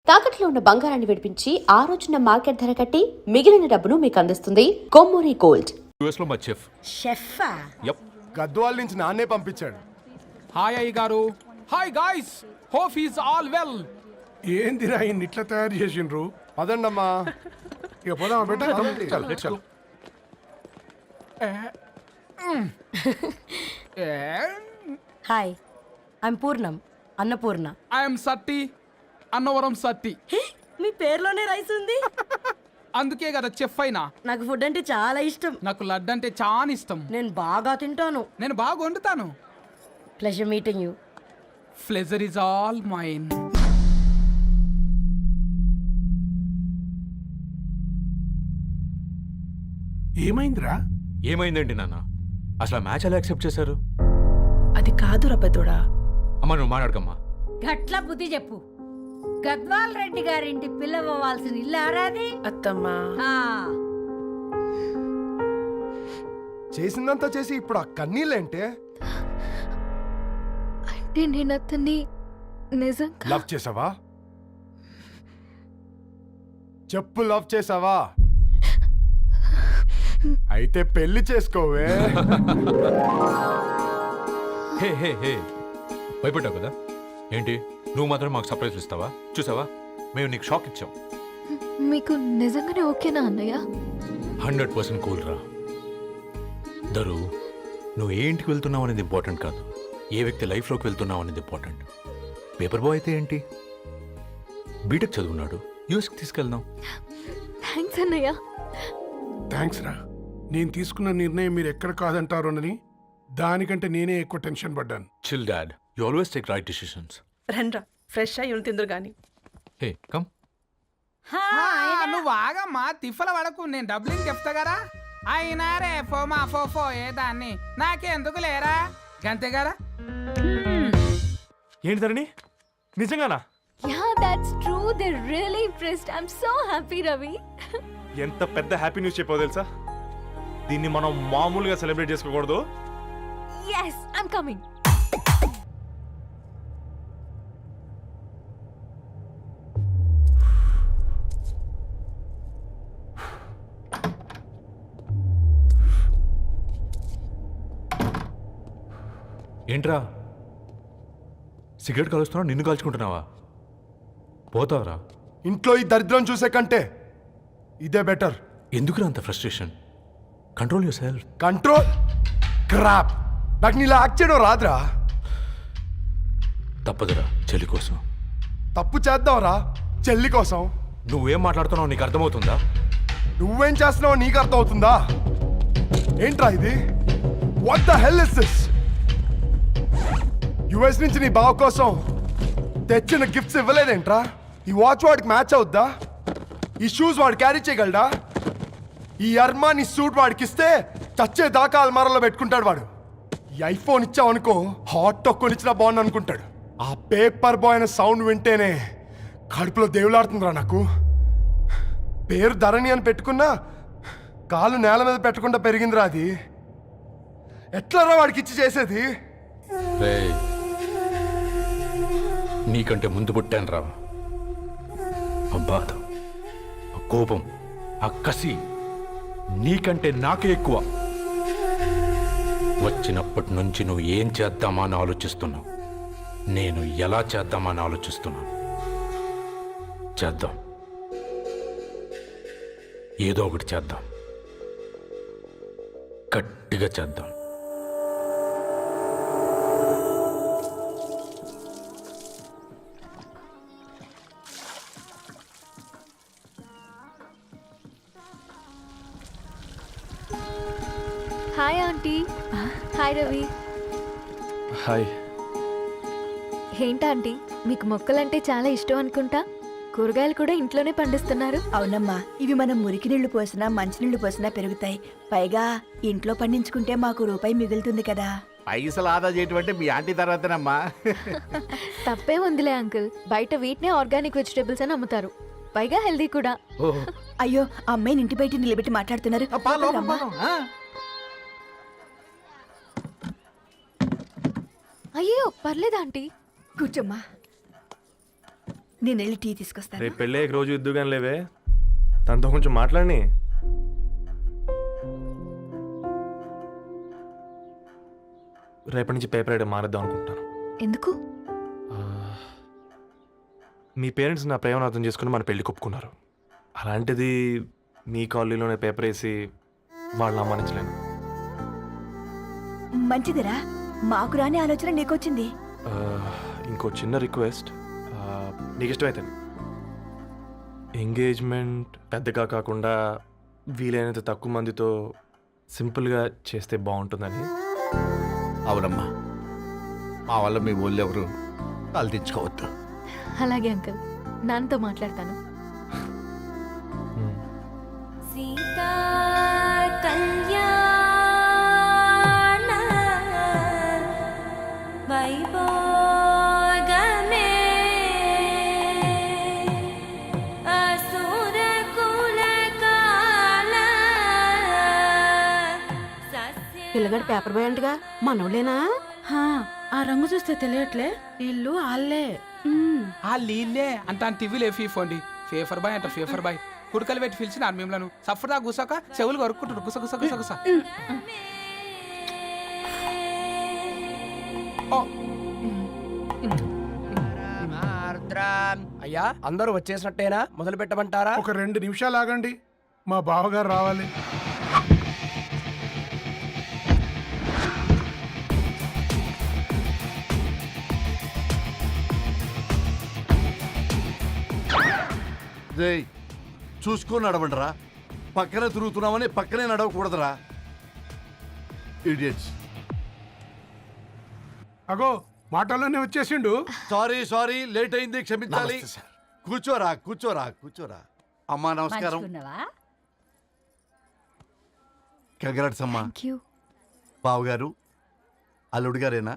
తాకట్లో ఉన్న బంగారాన్ని విడిపించి ఆ రోజున మార్కెట్ ధర కట్టి మిగిలిన డబ్బును మీకు అందిస్తుంది కొమ్మూరి గోల్డ్. యుఎస్ లో మా చెఫ్. షెఫా? యప్. గద్వాల నుంచి నాన్నే పంపించాడు. హాయ్ అయ్య గారు. Hi guys, hope is all well. ఏందిరా ఇన్ని ఇట్లా తయారు చేసిండ్రు? పదండమ్మా. ఇక పోదామా బెట్ట? పదండి. చల్, చల్. హాయ్, ఐమ్ పూర్ణం, అన్నపూర్ణ. ఐఎమ్ సట్టి, అన్నవరం సట్టి. మీ పేరులోనే రైస్ ఉంది. అందుకే కదా చెఫ్ అయినా. నాకు ఫుడ్ అంటే చాలా ఇష్టం. నాకు లడ్డు అంటే చాలా ఇష్టం. నేను బాగా తింటాను. నేను బాగా వండుతాను. Pleasure meeting you. Pleasure is all mine. ఏమైందిరా? ఏమైందండి నాన్న? అసలు మ్యాచ్ ఎలా యాక్సెప్ట్ చేశారు? అది కాదు రబ్బతోడా. అమ్మ నువ్వు మాట్లాడకమ్మా. గట్ల బుద్ధి చెప్పు. గద్వాల్ రెడ్డి గారింటి పిల్లవ్వాల్సిన ఇల్లు ఆరాది. అత్తమ్మా, చేసిందంతా చేసి ఇప్పుడు ఆ కన్నీళ్ళేంటే? అంటే నేను అతన్ని నిజంగా లవ్ చేసావా? చెప్పు, లవ్ చేసావా? అయితే పెళ్లి చేసుకోవే. హే హే హే, భయపడ్డావు కదా? ఏంటి నువ్వు మాత్రం మాకు సర్ప్రైజ్ ఇస్తావా? చూసావా, మేము నీకు షాక్ ఇచ్చాం. మీకు నిజంగానే ఓకేనా అన్నయ్య? 100% కూల్ రా. దరు, నువ్వు ఏ ఇంటికి వెళ్తున్నావు అనేది ఇంపార్టెంట్ కాదు, ఏ వ్యక్తి లైఫ్లోకి వెళ్తున్నావు అనేది ఇంపార్టెంట్. పేపర్ బాయ్ అయితే ఏంటి, బీటెక్ చదువున్నాడు, యూఎస్కి తీసుకెళ్దాం. థ్యాంక్స్ అన్నయ్య. థ్యాంక్స్ రా. నేను తీసుకున్న నిర్ణయం మీరు ఎక్కడ కాదంటారోనని దానికంటే నేనే ఎక్కువ టెన్షన్ పడ్డాను. Chill dad, you always take right decisions. రండ్రా, ఫ్రెష్ అయ్యి తిందురు గాని. Hey come. నువ్వు ఆగమ్మా, తిఫల పడకు. నేను డబ్లింగ్ చెప్తా కదా. అయినా రే ఫోమా ఫోఫో ఏ దాన్ని నాకెందుకు లేరా గంతే కదా. ఏంటి ధరణి, నిజంగానా? Yeah, that's true. They're really impressed. I'm so happy, Ravi. ఎంత పెద్ద హ్యాపీ న్యూస్ చెప్పావు తెలుసా? దీన్ని మనం మామూలుగా సెలబ్రేట్ చేసుకోకూడదు. Yes, I'm coming. ఏంట్రా సిగరెట్ కాలుస్తున్నావు, నిన్ను కాల్చుకుంటున్నావా? పోతావరా? ఇంట్లో ఈ దరిద్రం చూసే కంటే ఇదే బెటర్. ఎందుకురా అంత frustration? Control your self. Control crap. నాకు నీలా యాక్ట్ చేయడం రాదురా. తప్పదురా, చెల్లి కోసం. తప్పు చేద్దాంరా, చెల్లి కోసం. నువ్వేం మాట్లాడుతున్నావు నీకు అర్థమవుతుందా? నువ్వేం చేస్తున్నావో నీకు అర్థం అవుతుందా? ఏంట్రా ఇది? What the hell is this? US నుంచి నీ బావ కోసం తెచ్చిన గిఫ్ట్స్ ఇవ్వలేదేంట్రా? ఈ వాచ్ వాడికి మ్యాచ్ అవుద్దా? ఈ షూస్ వాడు క్యారీ చేయగలడా? ఈ అర్మానీ సూట్ వాడికి ఇస్తే చచ్చే దాకా అల్మారాలో పెట్టుకుంటాడు వాడు. ఈ ఐఫోన్ ఇచ్చావనుకో హాట్ టాక్ కొనిచ్చినా బాగుంది అనుకుంటాడు. ఆ పేపర్ బాయ్ అనే సౌండ్ వింటేనే కడుపులో దేవులాడుతుందిరా నాకు. పేరు ధరణి అని పెట్టుకున్నా కాలు నేల మీద పెట్టకుండా పెరిగిందిరా అది. ఎట్లరా వాడికి ఇచ్చి చేసేది? రేయ్, నీకంటే ముందు పుట్టాను రా. ఆ బాధ, ఆ కోపం, ఆ కసి నీకంటే నాకే ఎక్కువ. వచ్చినప్పటి నుంచి నువ్వు ఏం చేద్దామా అని ఆలోచిస్తున్నావు, నేను ఎలా చేద్దామా అని ఆలోచిస్తున్నాను. చేద్దాం, ఏదో ఒకటి చేద్దాం, గట్టిగా చేద్దాం. Hi aunty. Hi Ravi. Hi. ఏంటా ఆంటీ, మీకు మొక్కలంటే చాలా ఇష్టం అనుకుంటా. కూరగాయలు కూడా ఇంట్లోనే పండిస్తున్నారు. అవునమ్మా, ఇవి మనం మురికి నీళ్లు పోసినా మంచినీళ్లు పోసినా పెరుగుతాయి. పైగా ఇంట్లో పండించుకుంటే మాకు రూపాయి మిగులుతుంది కదా. పైసలు ఆదా చేయటం అంటే మీ ఆంటీ తర్వాతనమ్మా. తప్పే ఉందిలే అంకుల్, బయట వీటినే ఆర్గానిక్ వెజిటేబుల్స్ అని అమ్ముతారు, పైగా హెల్దీ కూడా. అయ్యో, అమ్మాయిని ఇంటి బయట నిలబెట్టి మాట్లాడుతున్నారు. అయ్యో పర్లేదు ఆంటీ, కూర్చోమ్మా. నేను వెళ్ళి టీ తీసుకొస్తాను. రేపు పెళ్ళే రోజు ఇద్దుగాని లేవే, తనతో కొంచెం మాట్లాడి. రేపటి నుంచి పేపర్ రైడ్ మారేద్దాం అనుకుంటాను. ఎందుకు? మీ పేరెంట్స్ నా ప్రేమను అర్థం చేసుకుని మన పెళ్లి ఒప్పుకున్నారు. అలాంటిది మీ కాలనీలోనే పేపర్ వేసి వాళ్ళని అమ్మానించలేను. మంచిదిరా, మాకు రాని ఆలోచన నీకొచ్చింది. ఇంకో చిన్న రిక్వెస్ట్, నీకు ఇష్టమైతే ఎంగేజ్మెంట్ పెద్దగా కాకుండా వీలైనంత తక్కువ మందితో సింపుల్గా చేస్తే బాగుంటుందని. అవునమ్మా, మా వల్ల మీ ఊళ్ళో ఎవరు కాలు తెచ్చుకోవద్దు. అలాగే అంకుల్, నాన్నతో మాట్లాడతాను. సీతా కళ్యాణ వైభోగమే అసుర కుల కాల పిల్లగాడు పేపర్ బాయ్ అంటగా మనోళ్ళేనా? ఆ రంగు చూస్తే తెలియట్లే, ఇల్లు ఆళ్ళే. ఆ లీల్లే అంత టీవీలో ఫీఫోండి. ఫేఫర్ బాయ్ అంట, ఫేఫర్ బాయ్. కుడుకలు పెట్టి పిలిచిన మిమ్మలను సఫర్దా గుసక చెవులు కొరుక్కుంటారు, గుస గుస గుస గుస. అయ్యా, అందరూ వచ్చేసినట్టేనా? మొదలు పెట్టమంటారా? ఒక 2 నిమిషాలు ఆగండి, మా బావగారు రావాలి. రేయ్, చూసుకొని నడవండిరా. పక్కనే తిరుగుతున్నామని పక్కనే నడవకూడదురా. ఇడియట్స్. అగో మాటల్లోనే వచ్చేసిండు. సారీ లేట్ అయింది, క్షమించాలి. కూర్చోరా కూర్చోరా కూర్చోరా. అమ్మా నమస్కారం. కంగ్రాట్స్ అమ్మా. బావగారు అల్లుడు గారేనా?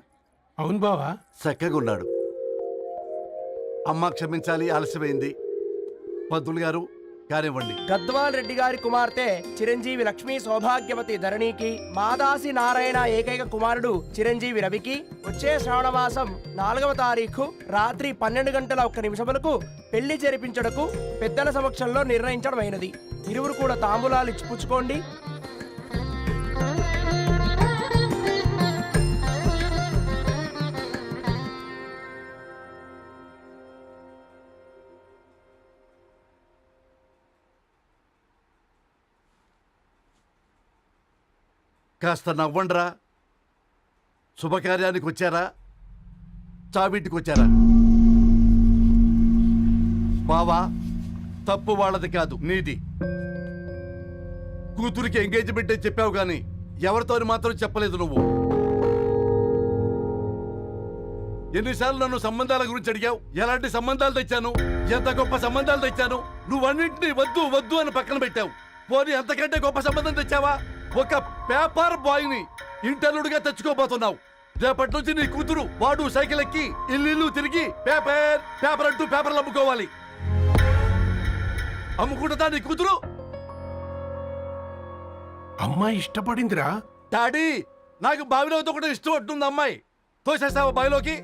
అవును బావా. చక్కగా ఉన్నాడు. అమ్మ క్షమించాలి, ఆలస్యమైంది. పంతులు గారు కానివ్వండి. గద్వాల్ రెడ్డి గారి కుమార్తె చిరంజీవి లక్ష్మీ సౌభాగ్యవతి ధరణికి, మాదాసి నారాయణ ఏకైక కుమారుడు చిరంజీవి రవికి వచ్చే శ్రావణమాసం 4వ తారీఖు రాత్రి 12 గంటల 1 నిమిషములకు పెళ్లి జరిపించడకు పెద్దల సమక్షంలో నిర్ణయించడమైనది. ఇరువురు కూడా తాంబూలాలు ఇచ్చి పుచ్చుకోండి. కాస్త నవ్వండ్రా. శుభకార్యానికి వచ్చారా, చావింటికి వచ్చారా? బావా, తప్పు వాళ్ళది కాదు, నీది. కూతురికి ఎంగేజ్మెంట్ అని చెప్పావు కానీ ఎవరితో మాత్రం చెప్పలేదు నువ్వు. ఎన్నిసార్లు నన్ను సంబంధాల గురించి అడిగావు? ఎలాంటి సంబంధాలు తెచ్చాను, ఎంత గొప్ప సంబంధాలు తెచ్చాను. నువ్వన్నింటినీ వద్దు వద్దు అని పక్కన పెట్టావు. పోనీ అంతకంటే గొప్ప సంబంధం తెచ్చావా? ఒక పేపర్ బాయ్ ని ఇంటర్లుడిగా తెచ్చుకోబోతున్నావు. రేపటి నుంచి నీ కూతురు వాడు సైకిల్ ఎక్కి ఇల్లు తిరిగి పేపర్ పేపర్ అంటూ పేపర్లు అమ్ముకోవాలి. అమ్ముకుంటుందా నీ కూతురు? అమ్మాయి ఇష్టపడిందిరా. డాడీ, నాకు బావిలోతో కూడా ఇష్టం అంటుంది అమ్మాయి. తోసేస్తావా బావిలోకి?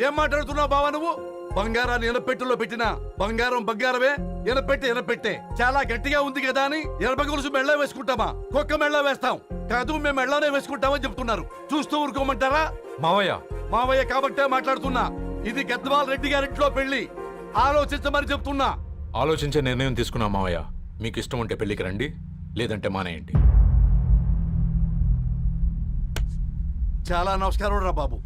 ఏం మాట్లాడుతున్నావు బావా నువ్వు? బంగారాన్ని ఎనపెట్టులో పెట్టినా బంగారం బంగారమే, ఎనపెట్టే చాలా గట్టిగా ఉంది కదా అని ఎనప గొలుసు మెళ్ళ వేసుకుంటామా? కుక్క మెళ్ళ వేస్తాం కాదు, మేము మెళ్ళనే వేసుకుంటామని చెప్తున్నారు. చూస్తూ ఊరుకోమంటారా? మావయ్య కాబట్టే మాట్లాడుతున్నా. ఇది గద్వాల్ రెడ్డి గారింట్లో పెళ్లి, ఆలోచించమని చెప్తున్నా. ఆలోచించే నిర్ణయం తీసుకున్నా మావయ్య. మీకు ఇష్టం ఉంటే పెళ్లికి రండి, లేదంటే మానేయండి. చాలా నమస్కారం రా బాబు.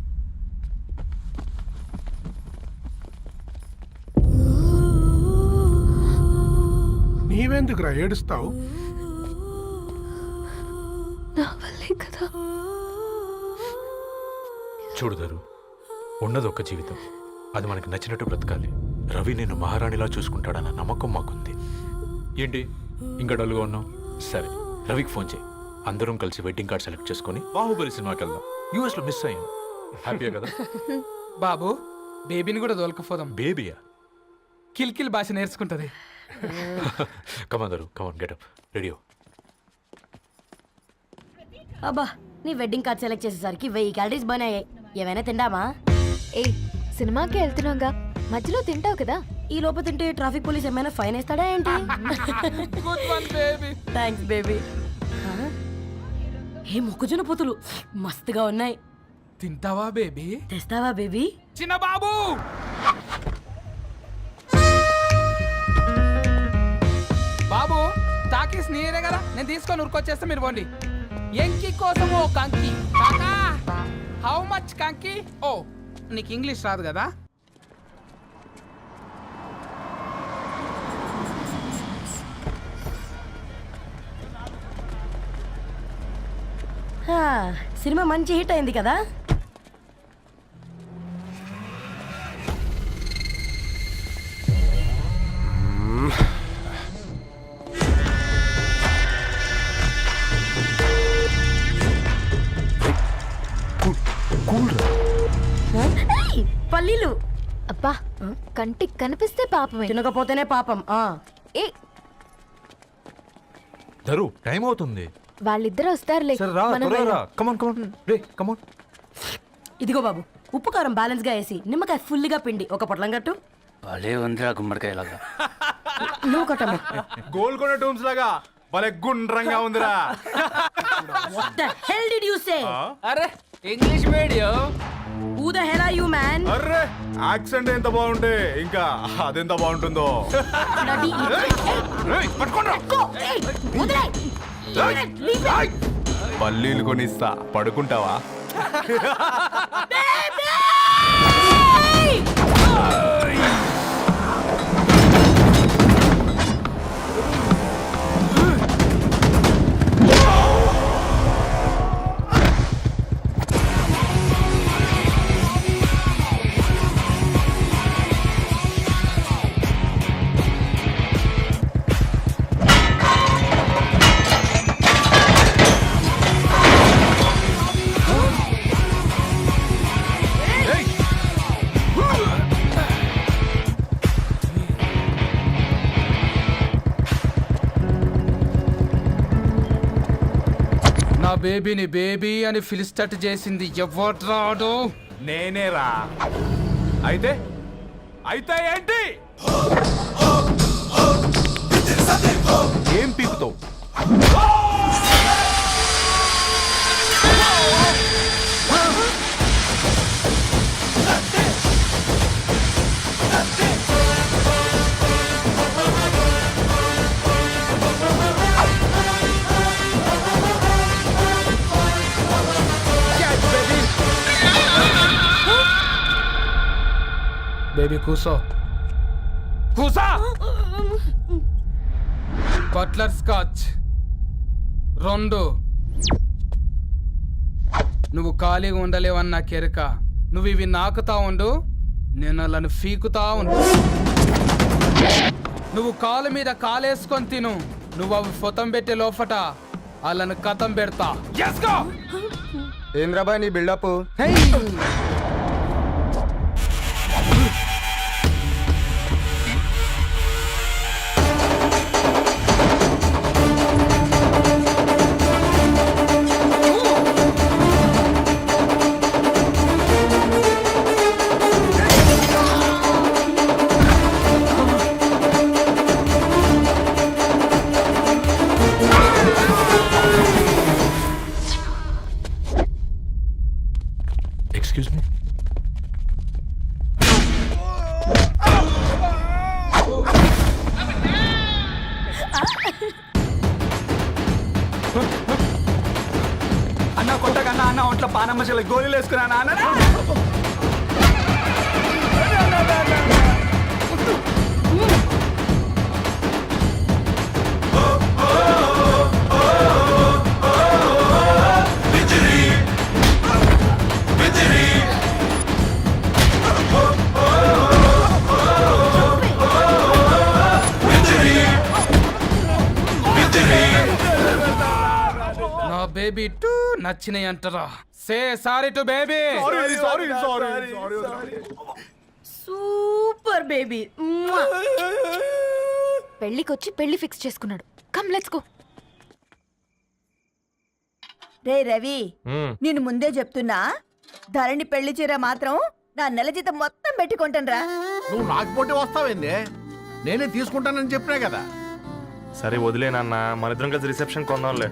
నీవెందుకురా ఏడుస్తావు? చూడుదరు, ఉన్నది ఒక్క జీవితం, అది మనకి నచ్చినట్టు బ్రతకాలి. రవి నేను మహారాణిలా చూసుకుంటాడన్న నమ్మకం మాకుంది. ఏంటి ఇంకా డల్గా ఉన్నావు? సరే, రవికి ఫోన్ చేయి. అందరం కలిసి వెడ్డింగ్ కార్డ్ సెలెక్ట్ చేసుకుని బాహుబలి సినిమాకి వెళ్దాం. యూఎస్ లో మిస్ అయ్యాం. హ్యాపీయా కదా? బాబు, బేబీని కూడా దొలకపోదాం. బేబీయా? కిల్కిల్ భాష నేర్చుకుంటది. కమాందరు, కమాన్, గెట్ అప్, రెడీ. అబ్బా, నీ వెడ్డింగ్ కార్డ్ సెలెక్ట్ చేసేసరికి 1000 క్యాలరీస్ బర్న్ అయ్యాయి. ఏమైనా తిండామా? ఏ, సినిమాకి వెళ్తున్నాగా, మధ్యలో తింటావు కదా. ఈ లోపు తింటే ట్రాఫిక్ పోలీస్ ఏమైనా ఫైన్ వేస్తాడా ఏంటి? Good one baby. Thanks baby. ఏ మొక్కజొన్న పొతులు మస్తుగా ఉన్నాయి. తింటావా బేబీ? తెస్తావా బేబీ? చిన్న బాబు బాబు టాకీస్ నీరే కదా, నేను తీసుకొని ఉరికొచ్చేస్తే మీరు పోండి. ఎంకి కోసం ఓ కంకి. కాకా హౌ మచ్ కంకి? ఓ నీకు ఇంగ్లీష్ రాదు కదా. సినిమా మంచి హిట్ అయింది కదా. ఏయ్, పల్లీలు. అబ్బా కంటికి కనిపిస్తే పాపమే, తినకపోతేనే పాపం. ఏ ధరు టైం అవుతుంది. వాళ్ళిద్దరూ వస్తారులే, సరే రా, మనం త్వరగా రా. వెళ్దాం. కమాన్ కమాన్ రే కమాన్. ఇదిగో బాబు, ఉప్పు కారం బ్యాలెన్స్ గా వేసి నిమ్మకాయ ఫుల్గా పిండి ఒక పొట్లం కట్టు. భలే ఉందిరా గుమ్మడికాయలాగా. నువ్వు కట్టమ్మా. గోల్కొండ టూమ్స్ లాగా భలే గుండ్రంగా ఉందిరా. What the hell did you say? అరే English medium. Who the hell are you, man? Array accent ఎంత బాగుంటే ఇంకా అదెంత బాగుంటుందో. Bloody idiot. Go. Hey, వదిలేయ్. Leave it. పల్లీలు కొనిస్తా, పడుకుంటావా? నా బేబీని బేబీ అని ఫిలిస్టట్ చేసింది ఎవడ్రాడు? నేనేరా. అయితే అయితే ఏంటి? ఏం పీకుతావు? బేబీ కూసో, కూసా. Buttler scotch 2. నువ్వు ఖాళీగా ఉండలేవన్న కెరక. నువ్వు ఇవి నాకుతా ఉండు, నేను అలాను ఫీకుతా ఉండు. నువ్వు కాలు మీద కాలేసుకొని తిను. నువ్వు అవి ఫొతం పెట్టే లోపట వాళ్ళను కథం పెడతా. ఏంద్రాబాయ్ నీ బిల్డప్? Excuse me. అన్న కొట్టకన్నా అన్న ఒంట్లో పానమ్మశలు గోళీలు వేసుకున్నా అన్న. నా బేబీ టూ నచ్చినాయి అంటారా? Say sorry to baby. Super baby. పెళ్ళికొచ్చి పెళ్లి ఫిక్స్ చేసుకున్నాడు. Come let's go. రే రవి, నేను ముందే చెప్తున్నా, ధరణి పెళ్లి చీర మాత్రం నా నెల జీతం మొత్తం పెట్టుకుంటాను రా. నువ్వు నాకు పోటీ వస్తావేంది? నేనే తీసుకుంటానని చెప్పినా కదా. సరే వదిలేనన్న, మన ఇద్దరం కలిసి రిసెప్షన్ కొందాంలే.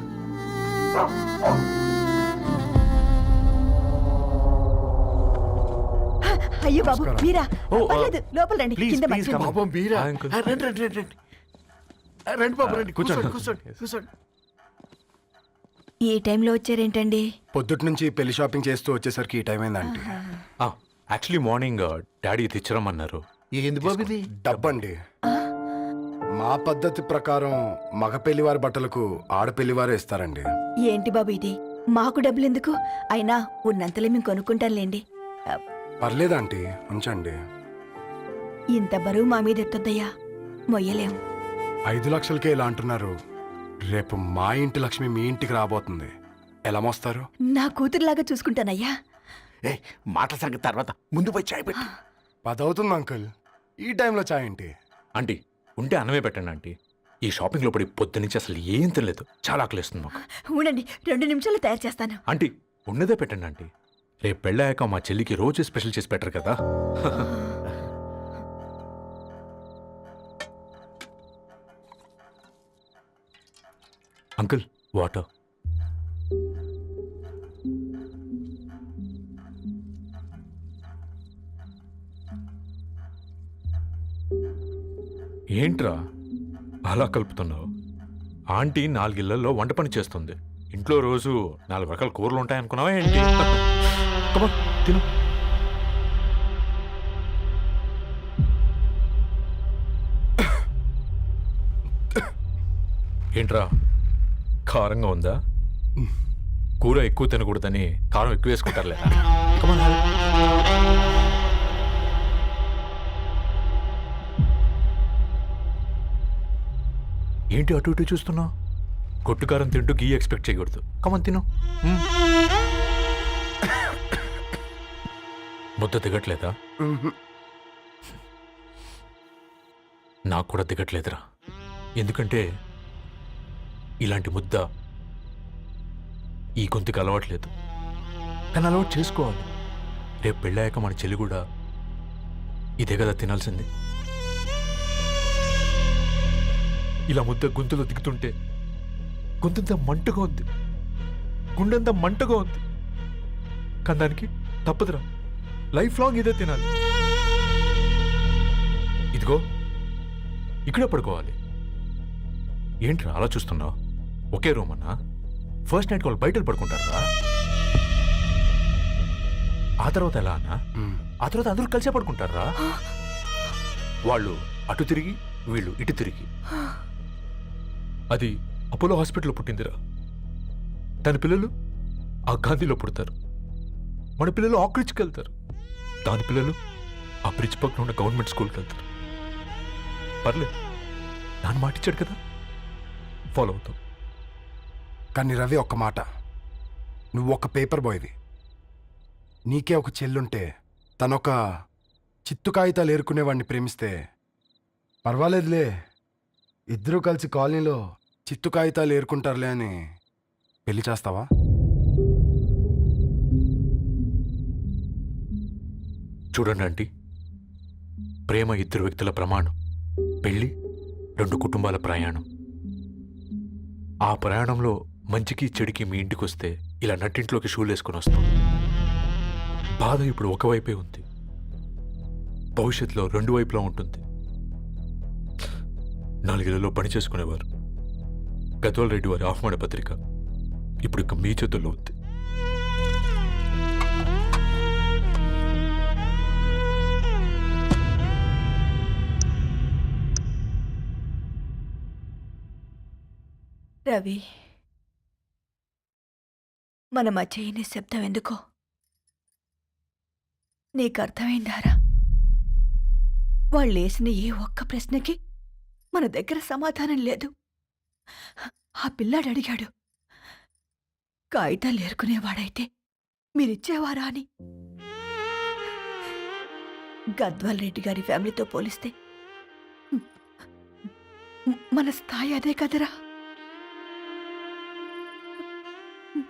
అయ్యో బాబు మీరా? ఓ, పర్లేదు, లోపల రండి. ప్లీజ్, కింద ప్లీజ్ మంచం కమ్. ఉంది. పాపం మీరా? ఆ, అంకుల్. రండి రండి రండి రండి. రండి బాబు రండి, కూర్చోండి. కూర్చోండి కూర్చోండి కూర్చోండి. ఈ టైంలో వచ్చారేంటండి? పొద్దుటి నుంచి పెళ్లి షాపింగ్ చేస్తూ వచ్చేసరికి ఈ టైం అయిందంటే యాక్చువల్లీ మార్నింగ్ డాడీ తెచ్చరమన్నారు. ఏంది బాబు ఇది? డబ్బండి. మా పద్ధతి ప్రకారం మగ పెళ్లివారి బట్టలకు ఆడపెళ్లివారే ఇస్తారండి. ఏంటి బాబు ఇది? మాకు డబ్బులు ఎందుకు? అయినా ఉన్నంతలే మేము కొనుక్కుంటాంలేండి. పర్లేదా ఆంటీ, ఉంచండి. ఇంత బరువు మా మీద ఎత్తొద్దయ్యా, మొయ్యలేం. 5 లక్షలకే ఇలా అంటున్నారు. రేపు మా ఇంటి లక్ష్మి మీ ఇంటికి రాబోతుంది. ఎలా మోస్తారు? నా కూతురులాగా చూసుకుంటానయ్యా. ఏ మాటల సంగతి తర్వాత, ముందు పోయి చాయ్ పెట్టి. 10 అవుతుంది అంకుల్. ఈ టైంలో చాయ్ ఏంటి? ఆంటీ ఉంటే అన్నమే పెట్టండి ఆంటీ. ఈ షాపింగ్లో పడి పొద్దు నుంచి అసలు ఏం తినలేదు. చాలా ఆకలిస్తుంది మాకు. ఉండండి, 2 నిమిషాలు తయారు చేస్తాను. ఆంటీ ఉన్నదే పెట్టండి ఆంటీ. రేపు పెళ్ళాక మా చెల్లికి రోజు స్పెషల్ చేసి పెట్టరు కదా. Uncle water. ఏంట్రా అలా కలుపుతున్నావు? ఆంటీ 4 ఇళ్లలో వంట పని చేస్తుంది. ఇంట్లో రోజు 4 రకాల కూరలు ఉంటాయనుకున్నావా ఏంటి? కమా తిను. ఏంట్రా కారంగా ఉందా? కూర ఎక్కువ తినకూడదని కారం ఎక్కువ వేసుకుంటారులే. ఏంటి అటు ఇటు చూస్తున్నావు? కొట్టుకారం తింటూ గీ ఎక్స్పెక్ట్ చేయకూడదు. కమన్ తిను. ముద్ద దిగట్లేదా? నాకు కూడా దిగట్లేదురా. ఎందుకంటే ఇలాంటి ముద్ద ఈ గొంతుకి అలవాట్లేదు. కానీ అలవాటు చేసుకోవాలి. రేపు పెళ్ళాక మన చెల్లి కూడా ఇదే కదా తినాల్సింది. ఇలా ముద్ద గొంతులో దిగుతుంటే గొంతంతా మంటగా ఉంది, గుండెంతా మంటగా ఉంది. కానీ దానికి తప్పదురా, లైఫ్ లాంగ్ ఇదే తినాలి. ఇదిగో ఇక్కడే పడుకోవాలి. ఏంట్రా అలా చూస్తున్నావు? ఒకే రూమ్ అన్నా? ఫస్ట్ నైట్ వాళ్ళు బయట పడుకుంటారా? ఆ తర్వాత ఎలా అన్నా? ఆ తర్వాత అందరూ కలిసే పడుకుంటారా? వాళ్ళు అటు తిరిగి వీళ్ళు ఇటు తిరిగి. అది అపోలో హాస్పిటల్లో పుట్టిందిరా. దాని పిల్లలు ఆ గాంధీలో పుడతారు. మన పిల్లలు ఆ బ్రిడ్జ్కి వెళ్తారు. దాని పిల్లలు ఆ బ్రిడ్జ్ పక్కన ఉన్న గవర్నమెంట్ స్కూల్కి వెళ్తారు. పర్లేదు, నాన్న మాట ఇచ్చాడు కదా, ఫాలో అవుతాం. కానీ రవి, ఒక్క మాట. నువ్వు ఒక పేపర్ బాయ్వి. నీకే ఒక చెల్లుంటే తనొక చిత్తు కాగితాలు ఏరుకునేవాడిని ప్రేమిస్తే పర్వాలేదులే, ఇద్దరూ కలిసి కాలనీలో చిత్తు కాగితాలు ఏరుకుంటారులే అని పెళ్లి చేస్తావా? చూడండి ఆంటీ, ప్రేమ 2 వ్యక్తుల ప్రమాణం, పెళ్లి 2 కుటుంబాల ప్రయాణం. ఆ ప్రయాణంలో మంచికి చెడుకి మీ ఇంటికి వస్తే ఇలా నట్టింట్లోకి షూలు వేసుకుని వస్తాం. బాధ ఇప్పుడు ఒకవైపే ఉంది, భవిష్యత్తులో 2 వైపులా ఉంటుంది. 4 ఇళ్లలో పని చేసుకునేవారు గద్వాల్ రెడ్డి వారి ఆహ్వాన పత్రిక ఇప్పుడు ఇక మీ చేతుల్లో ఉంది. రవి, మన మధ్య ఈ నిశ్శబ్దం ఎందుకో నీకు అర్థమైందారా? వాళ్ళేసిన ఏ ఒక్క ప్రశ్నకి మన దగ్గర సమాధానం లేదు. ఆ పిల్లాడు అడిగాడు, కాగితాలు ఏరుకునేవాడైతే మీరిచ్చేవారా అని. గద్వాల్ రెడ్డి గారి ఫ్యామిలీతో పోలిస్తే మన స్థాయి అదే కదరా.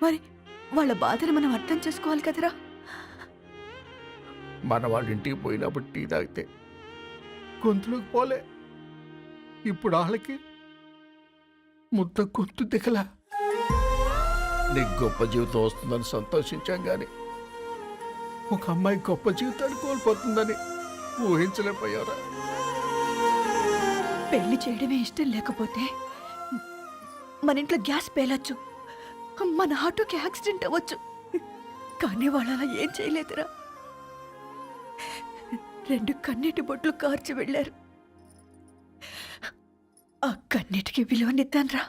మరి వాళ్ళ బాధను మనం అర్థం చేసుకోవాలి కదరా. మన వాళ్ళ ఇంటికి పోయినప్పుడు టీ తాగితే గొంతులోకి పోలే, ఇప్పుడు వాళ్ళకి ముద్ద గొంతు దిగలా. నీకు గొప్ప జీవితం వస్తుందని సంతోషించాం కానీ ఒక అమ్మాయి గొప్ప జీవితాన్ని కోల్పోతుందని ఊహించలేకపోయారా? పెళ్లి చేయడమే ఇష్టం లేకపోతే మన ఇంట్లో గ్యాస్ పేలొచ్చు, మన ఆటోకి యాక్సిడెంట్ అవ్వచ్చు, కానీ వాళ్ళు అలా ఏం చేయలేదురా. 2 కన్నీటి బొట్లు కార్చి వెళ్ళారు. ఆ కన్నీటికి విలువనిద్దాన్రా.